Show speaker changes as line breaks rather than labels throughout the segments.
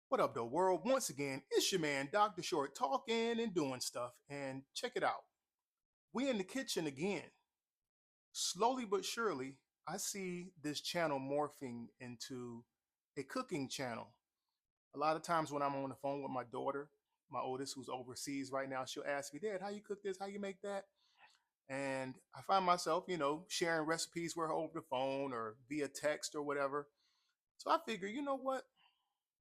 What up, though, world? Once again, it's your man, Dr. Short, talking and doing stuff. And check it out. We in the kitchen again. Slowly but surely, I see this channel morphing into a cooking channel. A lot of times when I'm on the phone with my daughter, my oldest, who's overseas right now, she'll ask me, Dad, how you cook this? How you make that? And I find myself, sharing recipes with her over the phone or via text or whatever. So I figure, you know what?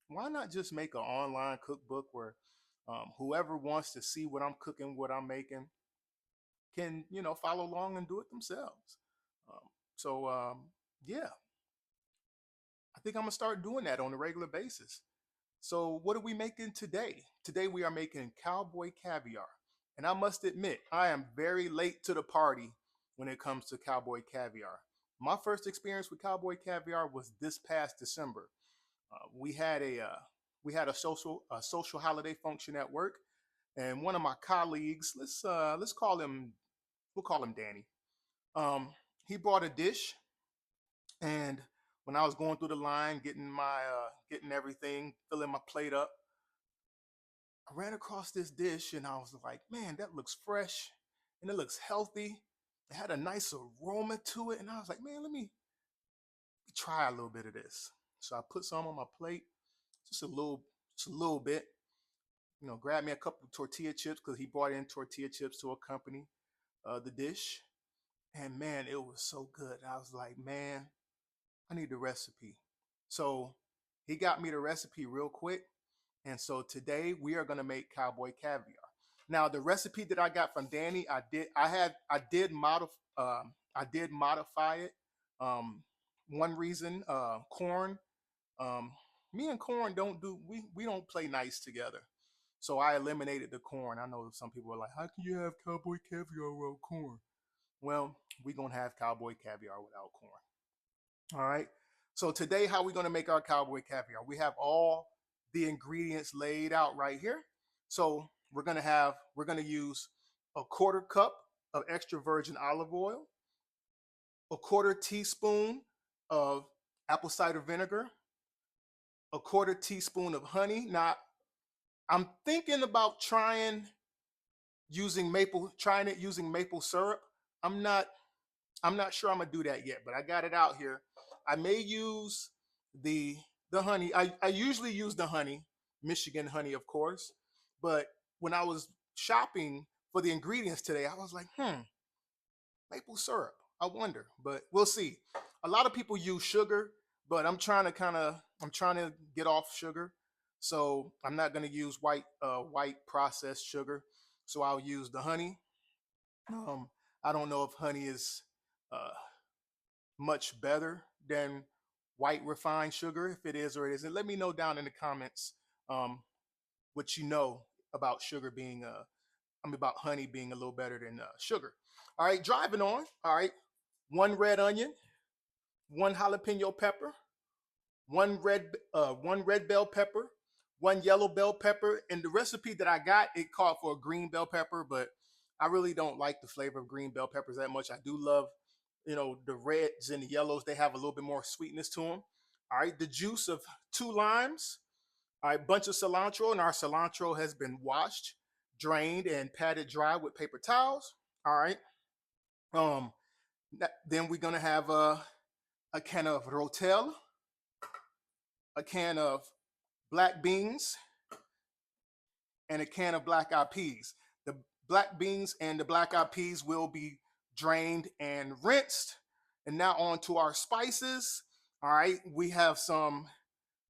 Why not just make an online cookbook where whoever wants to see what I'm cooking, what I'm making, can follow along and do it themselves. Um, so yeah, I think I'm gonna start doing that on a regular basis. So what are we making today? Today we are making cowboy caviar, and I must admit I am very late to the party when it comes to cowboy caviar. My first experience with cowboy caviar was this past December. We had a social holiday function at work, and one of my colleagues, let's call him, we'll call him Danny. Um, he brought a dish, and when I was going through the line, getting everything, filling my plate up, I ran across this dish, and I was like, man, that looks fresh, and it looks healthy. It had a nice aroma to it, and I was like, man, let me try a little bit of this. So I put some on my plate, just a little, just a little bit. Grab me a couple of tortilla chips because he brought in tortilla chips to accompany the dish. And man, it was so good. I was like, man, I need the recipe. So he got me the recipe real quick. And so today we are gonna make cowboy caviar. Now the recipe that I got from Danny, I did modify it. Um, One reason, corn. Um, Me and corn we don't play nice together. So I eliminated the corn. I know some people are like, how can you have cowboy caviar without corn? Well, we're gonna have cowboy caviar without corn. All right. So today, how we gonna make our cowboy caviar? We have all the ingredients laid out right here. So we're gonna use a quarter cup of extra virgin olive oil, a quarter teaspoon of apple cider vinegar, a quarter teaspoon of honey. Now I'm thinking about trying it using maple syrup. I'm not I'm not sure I'm gonna do that yet, but I got it out here. I may use the the honey. I usually use the honey, Michigan honey, of course. But when I was shopping for the ingredients today, I was like, maple syrup. I wonder, but we'll see. A lot of people use sugar, but I'm trying to get off sugar, so I'm not gonna use white processed sugar. So I'll use the honey. Um, I don't know if honey is uh, much better than white refined sugar. If it is or it isn't, let me know down in the comments um, what you know about sugar being, about honey being a little better than sugar. All right, driving on. All right, one red onion, one jalapeno pepper, one red bell pepper, one yellow bell pepper. And the recipe that I got, it called for a green bell pepper, but I really don't like the flavor of green bell peppers that much. I do love, the reds and the yellows. They have a little bit more sweetness to them. All right, the juice of two limes. All right, bunch of cilantro, and our cilantro has been washed, drained, and patted dry with paper towels. All right. Um, then we're gonna have a can of rotel, a can of black beans, and a can of black eyed peas. The black beans and the black eyed peas will be drained and rinsed. And now on to our spices. All right, we have some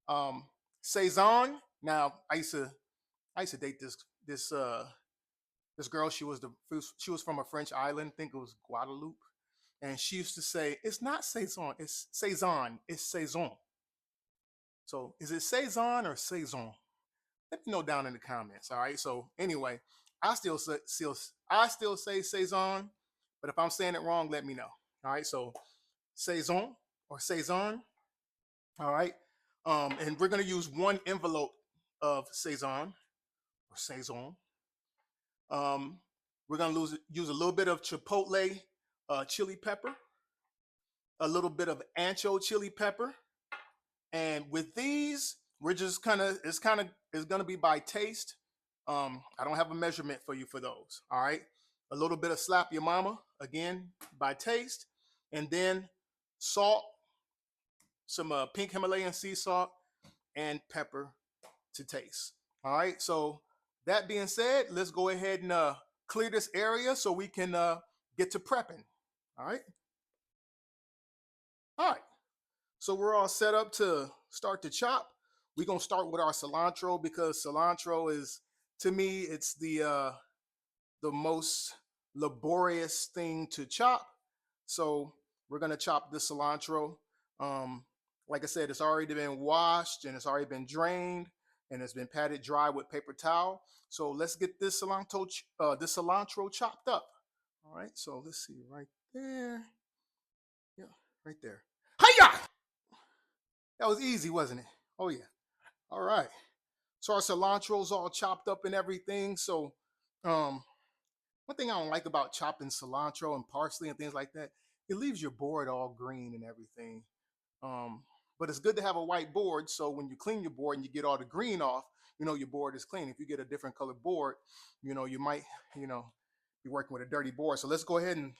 um, saison. Now I used to date this girl. She was from a French island. I think it was Guadeloupe, and she used to say, "It's not saison, it's saison, it's saison." So is it saison or saison? Let me know down in the comments. All right. So anyway, I still say saison, but if I'm saying it wrong, let me know. All right. So saison or saison. All right. And we're gonna use one envelope of saison or saison. Um, we're gonna use a little bit of chipotle chili pepper, a little bit of ancho chili pepper, and with these, We're just it's gonna be by taste. I don't have a measurement for you for those. All right. A little bit of slap your mama again by taste, and then salt, some pink Himalayan sea salt, and pepper to taste. All right. So that being said, let's go ahead and clear this area so we can get to prepping. All right. All right. So we're all set up to start to chop. We're gonna start with our cilantro because cilantro is, to me, it's the most laborious thing to chop. So we're gonna chop the cilantro. Um, like I said, it's already been washed and it's already been drained and it's been patted dry with paper towel. So let's get this cilantro chopped up. All right. So let's see right there. Yeah, right there. Hiya! That was easy, wasn't it? Oh yeah. All right. So our cilantro's all chopped up and everything. So um one thing I don't like about chopping cilantro and parsley and things like that, it leaves your board all green and everything. Um, but it's good to have a white board so when you clean your board and you get all the green off, you know your board is clean. If you get a different colored board, you might, you know, be working with a dirty board. So let's go ahead and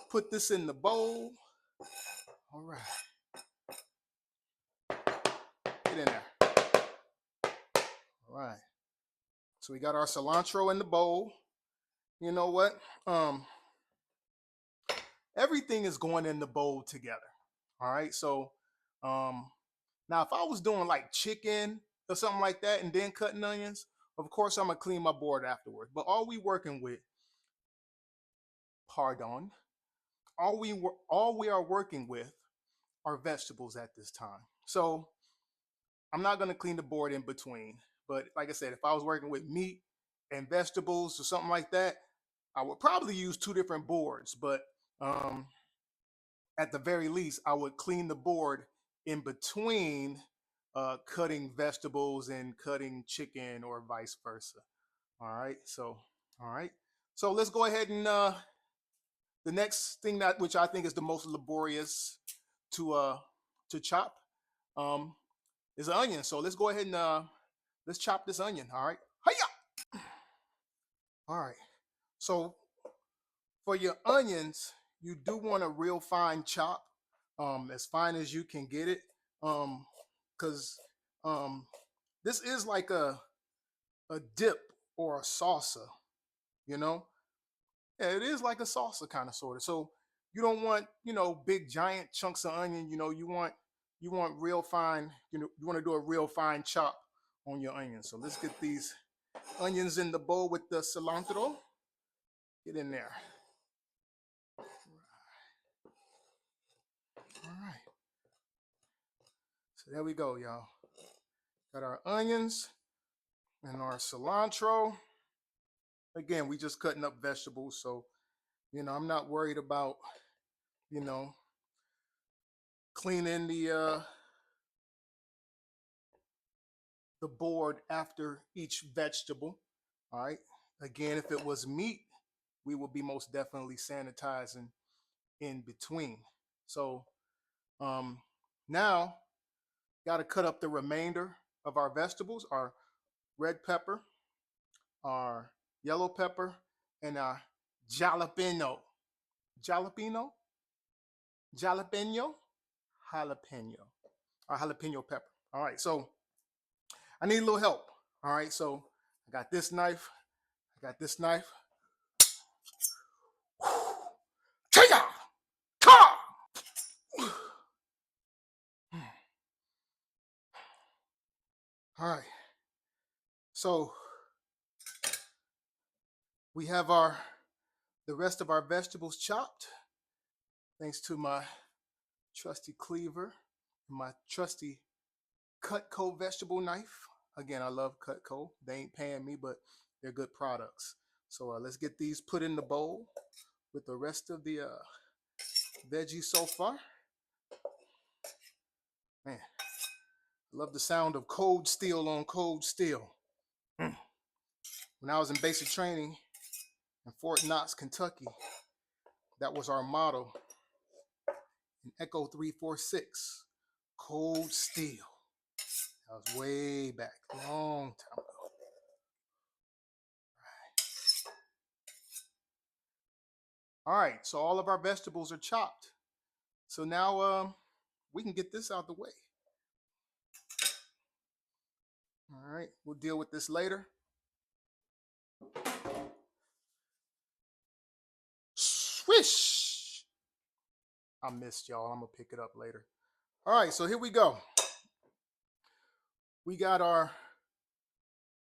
put this in the bowl. All right. Get in there. All right. So we got our cilantro in the bowl. You know what? Um, Everything is going in the bowl together. All right. So um, now if I was doing like chicken or something like that and then cutting onions, of course I'm gonna clean my board afterwards. But all we working with, pardon, all we are working with are vegetables at this time. So I'm not gonna clean the board in between. But like I said, if I was working with meat and vegetables or something like that, I would probably use two different boards. But um, at the very least, I would clean the board in between cutting vegetables and cutting chicken or vice versa. All right. All right. So let's go ahead and the next thing that which I think is the most laborious to uh to chop um is an onion. So let's go ahead and let's chop this onion. All right. Hiya! All right. So for your onions, you do want a real fine chop, as fine as you can get it, because um, this is like a dip or a salsa, you know. Yeah, it is like a salsa kind of sort of. So you don't want big giant chunks of onion. You want real fine. You want to do a real fine chop on your onions. So let's get these onions in the bowl with the cilantro. Get in there. All right. So there we go, y'all. Got our onions and our cilantro. Again, we just cutting up vegetables, so I'm not worried about you know cleaning the board after each vegetable. All right. Again, if it was meat, we would be most definitely sanitizing in between. So um, now, got to cut up the remainder of our vegetables: our red pepper, our yellow pepper, and our jalapeno. Jalapeno? Jalapeno? Jalapeno. Our jalapeno pepper. All right, so I need a little help. All right, so I got this knife. I got this knife. Cha! Ka! All right, so we have the rest of our vegetables chopped, thanks to my trusty cleaver and my trusty Cutco vegetable knife. Again, I love Cutco. They ain't paying me, but they're good products. So let's get these put in the bowl with the rest of the veggies so far. Man, I love the sound of cold steel on cold steel. Mm. When I was in basic training in Fort Knox, Kentucky, that was our motto in Echo 346: cold steel. That was way back, long time ago. All right, so all of our vegetables are chopped. So now we can get this out the way. All right, we'll deal with this later. Swish! I missed y'all. I'm gonna pick it up later. All right, so here we go. We got our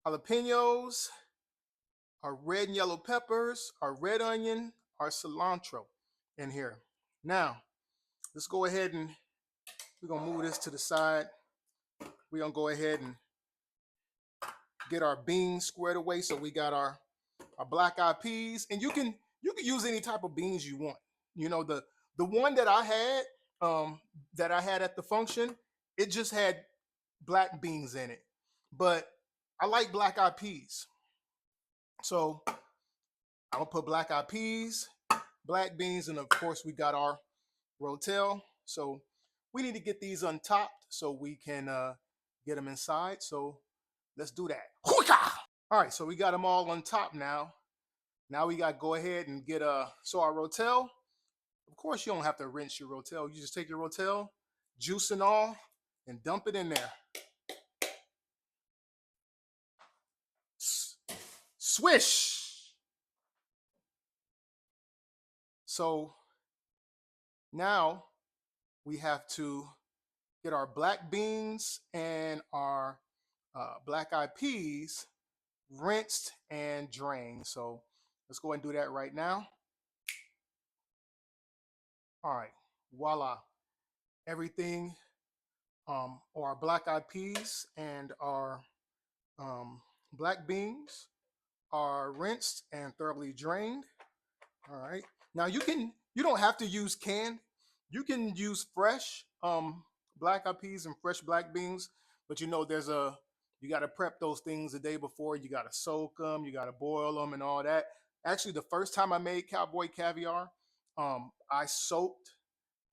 jalapenos, our red and yellow peppers, our red onion, our cilantro in here. Now, let's go ahead and we're gonna move this to the side. We're gonna go ahead and get our beans squared away. So we got our black eyed peas, and you can use any type of beans you want. You know, the one that I had at the function, it just had black beans in it, but I like black eyed peas, so I'm gonna put black eyed peas, black beans, and of course we got our rotel. So we need to get these untopped so we can get them inside. So let's do that. All right, so we got them all on top now. Now we got to go ahead and get so our rotel. Of course, you don't have to rinse your rotel. You just take your rotel, juice and all, and dump it in there. Swish. So now we have to get our black beans and our black eyed peas rinsed and drained. So let's go ahead and do that right now. All right, voila. Everything, our black eyed peas and our black beans are rinsed and thoroughly drained. All right. Now you don't have to use canned. You can use fresh black eyed peas and fresh black beans, but you know you got to prep those things the day before. You got to soak them, you got to boil them, and all that. Actually, the first time I made cowboy caviar, I soaked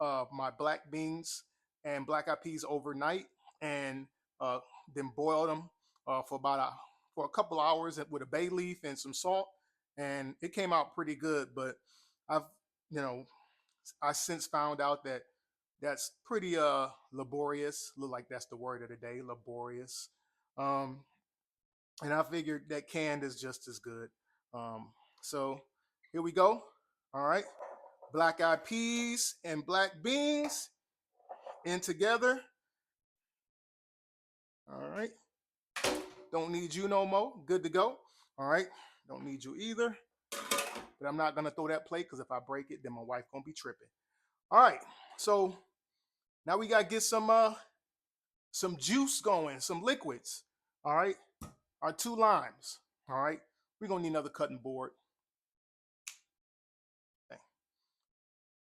my black beans and black eyed peas overnight, and uh, then boiled them for a couple hours with a bay leaf and some salt, and it came out pretty good. But I've you know I since found out that that's pretty laborious. Look like that's the word of the day, laborious. Um, and I figured that canned is just as good. Um, so here we go. All right, black eyed peas and black beans in together. All right. Don't need you no more. Good to go. All right. Don't need you either. But I'm not gonna throw that plate because if I break it, then my wife gonna be tripping. All right. So now we gotta get some juice going, some liquids. All right. Our 2 limes. All right. We're gonna need another cutting board. Okay.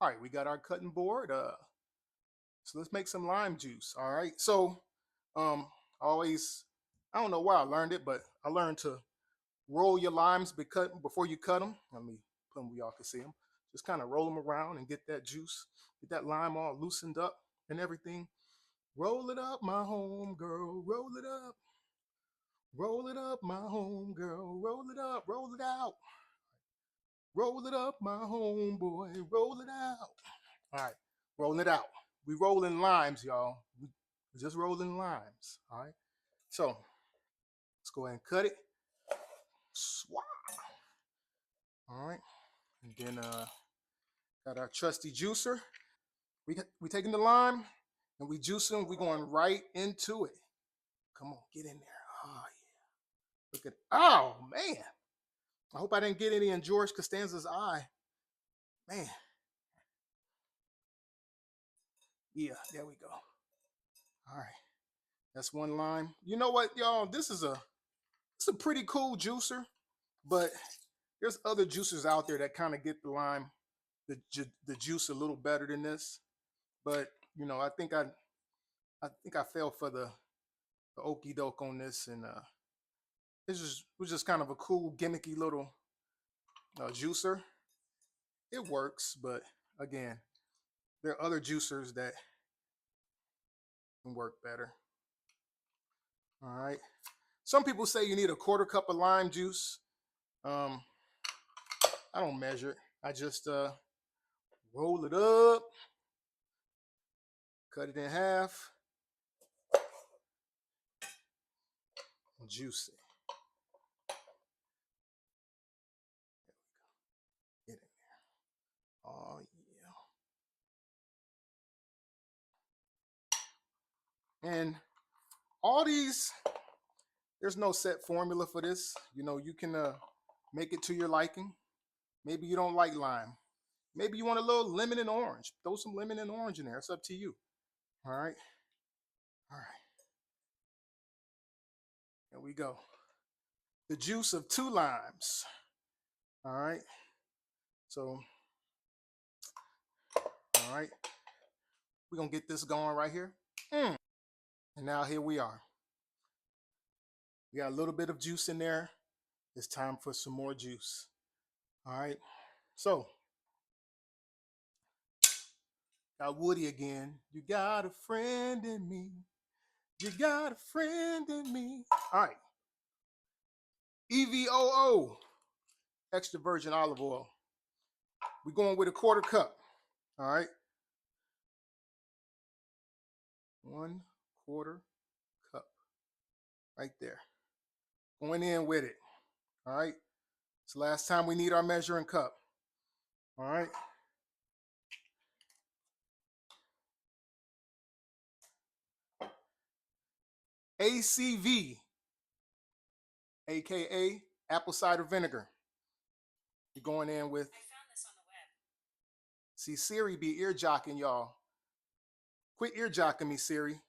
All right, we got our cutting board. So let's make some lime juice. All right. So always I don't know where I learned it, but I learned to roll your limes before you cut them. Let me put them where y'all can see them. Just kind of roll them around and get that juice, get that lime all loosened up and everything. Roll it up, my home girl. Roll it up. Roll it up, my home girl. Roll it up. Roll it out. Roll it up, my homeboy. Roll it out. All right, rolling it out. We rolling limes, y'all. We just rolling limes. All right. So let's go ahead and cut it. Swat. All right. And then got our trusty juicer. We taking the lime and we juicing. We going right into it. Come on, get in there. Oh yeah. Look at. Oh man. I hope I didn't get any in George Costanza's eye. Man. Yeah. There we go. All right. That's one lime. You know what, y'all? It's a pretty cool juicer, but there's other juicers out there that kind of get the lime, the juice a little better than this. But I think I fell for the okey doke on this, and it was just kind of a cool gimmicky little juicer. It works, but again, there are other juicers that can work better. All right. Some people say you need a quarter cup of lime juice. I don't measure it. I just roll it up, cut it in half, juice it. Get in there. Oh yeah. And all these, there's no set formula for this. You know, you can make it to your liking. Maybe you don't like lime. Maybe you want a little lemon and orange. Throw some lemon and orange in there. It's up to you. All right. All right. Here we go. The juice of 2 limes. All right. So, all right. We're going to get this going right here. And now here we are. We got a little bit of juice in there. It's time for some more juice. All right. So, got Woody again. You got a friend in me. You got a friend in me. All right. EVOO, extra virgin olive oil. We're going with a quarter cup. All right. 1/4 cup. Right there. Going in with it. All right. It's the last time we need our measuring cup. All right. ACV, aka apple cider vinegar. You're going in with. I found this on the web. See, Siri be ear jocking y'all. Quit ear jocking me, Siri.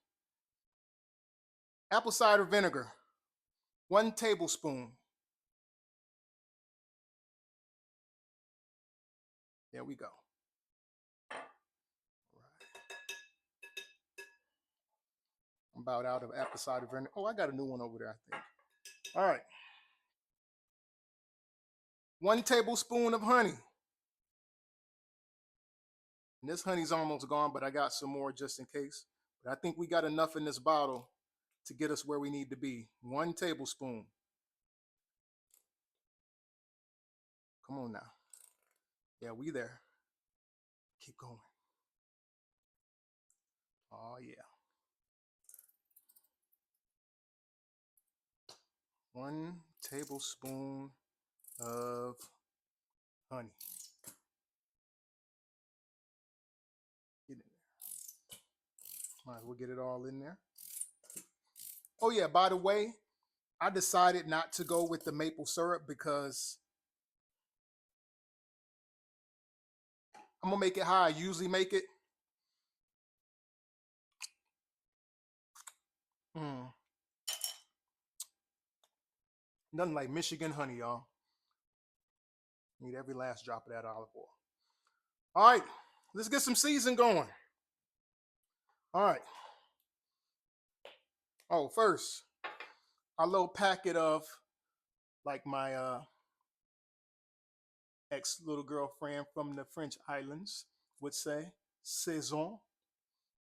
Apple cider vinegar, 1 tablespoon. There we go. All right. I'm about out of apple cider vinegar. Oh, I got a new one over there, I think. All right. 1 tablespoon of honey. And this honey's almost gone, but I got some more just in case. But I think we got enough in this bottle to get us where we need to be. 1 tablespoon. Come on now. Yeah, we there. Keep going. Oh, yeah. 1 tablespoon of honey. Get in there. Might as well get it all in there. Oh, yeah, by the way, I decided not to go with the maple syrup because I'm going to make it how I usually make it. Nothing like Michigan honey, y'all. Need every last drop of that olive oil. All right, let's get some season going. All right. Oh, first, a little packet of, like my ex little girlfriend from the French islands would say, saison.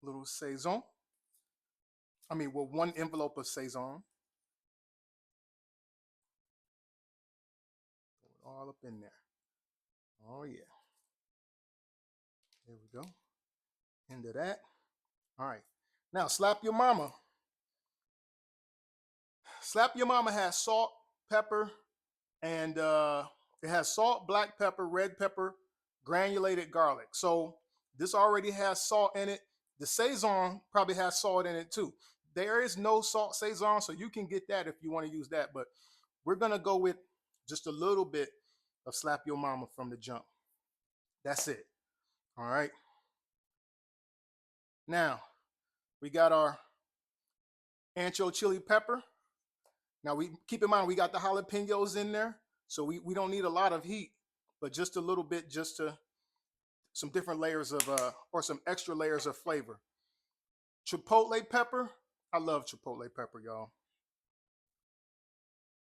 Little saison. I mean, well, 1 envelope of saison. All up in there. Oh, yeah. There we go. Into that. All right. Now, Slap Your Mama. Slap Your Mama has salt, pepper, and it has salt, black pepper, red pepper, granulated garlic. So this already has salt in it. The saison probably has salt in it too. There is no salt saison, so you can get that if you want to use that. But we're going to go with just a little bit of Slap Your Mama from the jump. That's it. All right. Now, we got our ancho chili pepper. Now, we keep in mind we got the jalapenos in there, so we don't need a lot of heat, but just a little bit, just to some different layers of or some extra layers of flavor. Chipotle pepper. I love chipotle pepper, y'all.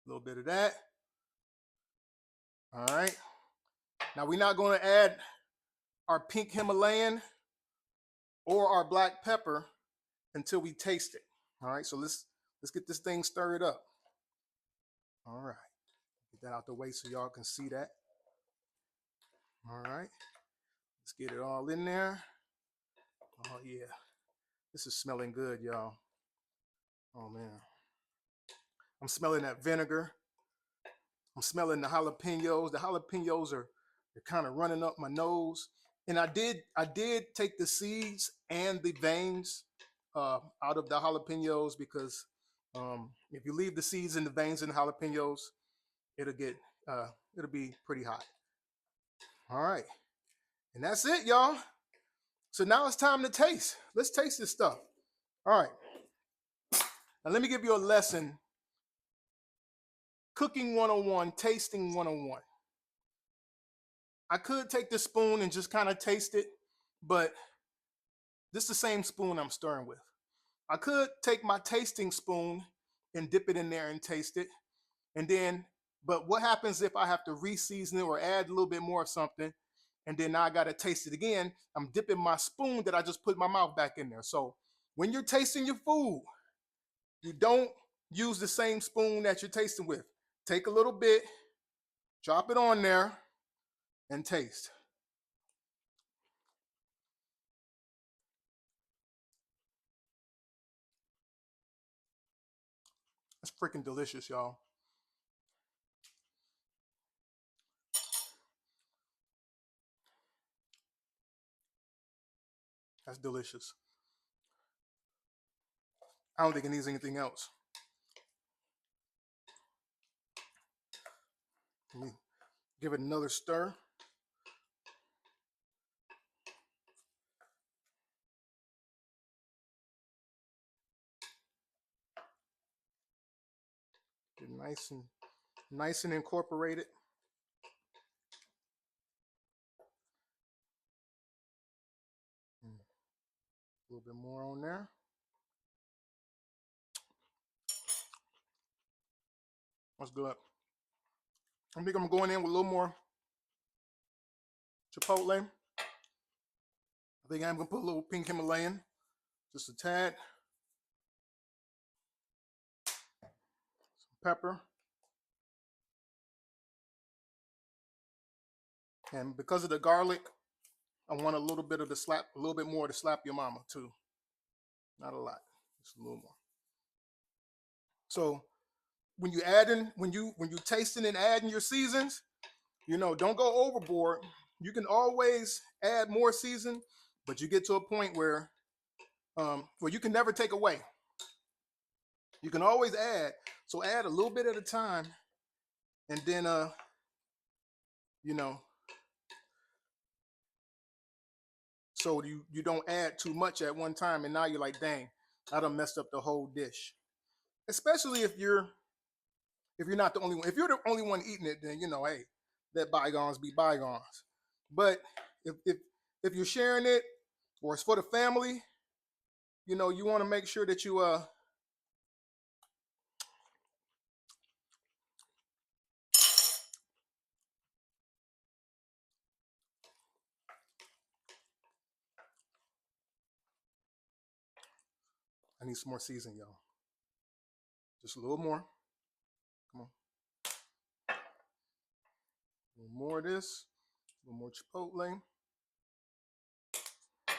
A little bit of that. All right. Now, we're not going to add our pink Himalayan or our black pepper until we taste it. All right. So let's Let's get this thing stirred up. All right. Get that out the way so y'all can see that. All right. Let's get it all in there. Oh, yeah. This is smelling good, y'all. Oh, man. I'm smelling that vinegar. I'm smelling the jalapenos. The jalapenos are they're kind of running up my nose. And I did take the seeds and the veins out of the jalapenos because if you leave the seeds and the veins in the jalapenos, it'll get it'll be pretty hot. All right, and that's it, y'all. So now it's time to taste. Let's taste this stuff. All right, now let me give you a lesson. Cooking 101, tasting 101. I could take this spoon and just kind of taste it, but this is the same spoon I'm stirring with. I could take my tasting spoon and dip it in there and taste it. And then, but what happens if I have to re-season it or add a little bit more of something? And then now I got to taste it again. I'm dipping my spoon that I just put my mouth back in there. So when you're tasting your food, you don't use the same spoon that you're tasting with. Take a little bit, drop it on there, and taste. That's freaking delicious, y'all. That's delicious. I don't think it needs anything else. Let me give it another stir. Get nice and incorporated. A little bit more on there. That's good. I think I'm going in with a little more chipotle. I think I'm gonna put a little pink Himalayan, just a tad. Some pepper. And because of the garlic, I want a little bit of a little bit more to slap your mama too. Not a lot, just a little more. So when you tasting and adding your seasons, don't go overboard. You can always add more season, but you get to a point where you can never take away. You can always add. So add a little bit at a time, and then you know, so you don't add too much at one time, and now you're like, dang, I done messed up the whole dish. Especially if you're not the only one. If you're the only one eating it, then hey, let bygones be bygones. But if you're sharing it or it's for the family, you want to make sure that you I need some more seasoning, y'all. Just a little more. Come on. A little more of this. A little more chipotle. A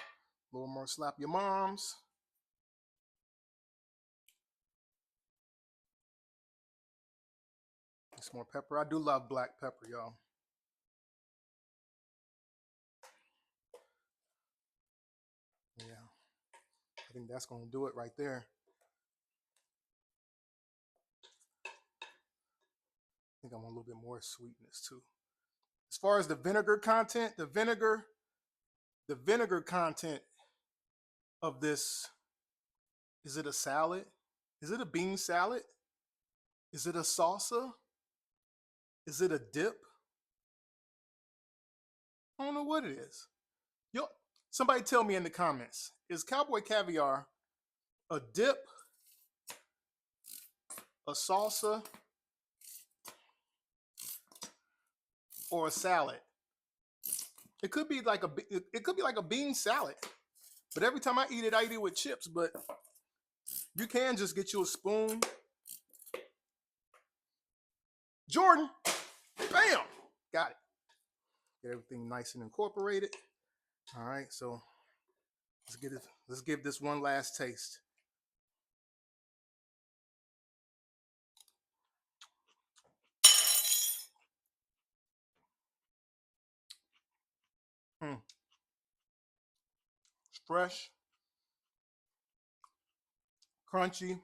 little more slap your moms. Some more pepper. I do love black pepper, y'all. Yeah. I think that's going to do it right there. I think I want a little bit more sweetness too. As far as the vinegar content, the vinegar content of this, is it a salad? Is it a bean salad? Is it a salsa? Is it a dip? I don't know what it is. Yo, somebody tell me in the comments. Is Cowboy Caviar a dip, a salsa, or a salad? It could be like a bean salad. But every time I eat it with chips. But You can just get you a spoon. Jordan, bam, got it. Get everything nice and incorporated. All right, so let's get it. Let's give this one last taste. Mm, it's fresh, crunchy,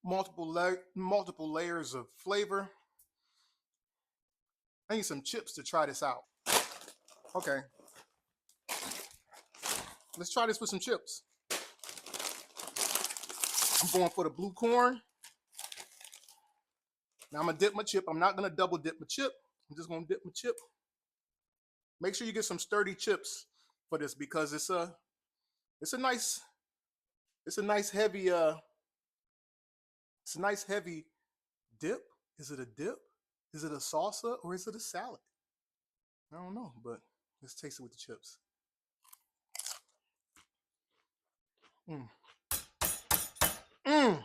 multiple layers of flavor. I need some chips to try this out. Okay, let's try this with some chips. I'm going for the blue corn. Now I'm gonna dip my chip. I'm not gonna double dip my chip. I'm just gonna dip my chip. Make sure you get some sturdy chips for this because it's a nice it's a nice heavy it's a nice heavy dip. Is it a dip? Is it a salsa or is it a salad? I don't know, but let's taste it with the chips. Mm. Mm.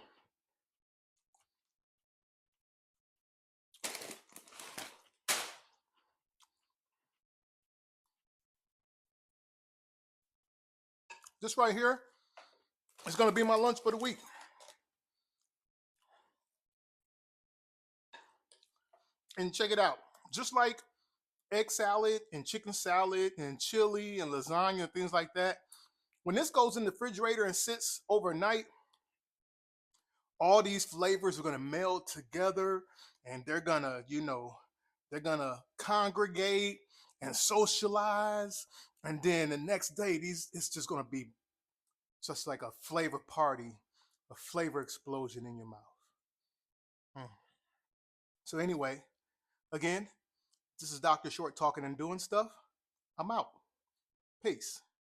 This right here is gonna be my lunch for the week. And check it out. Just like egg salad and chicken salad and chili and lasagna and things like that, when this goes in the refrigerator and sits overnight, all these flavors are going to meld together and they're going to congregate and socialize. And then the next day, it's just going to be just like a flavor party, a flavor explosion in your mouth. Mm. So, anyway, again, this is Dr. Short talking and doing stuff. I'm out. Peace.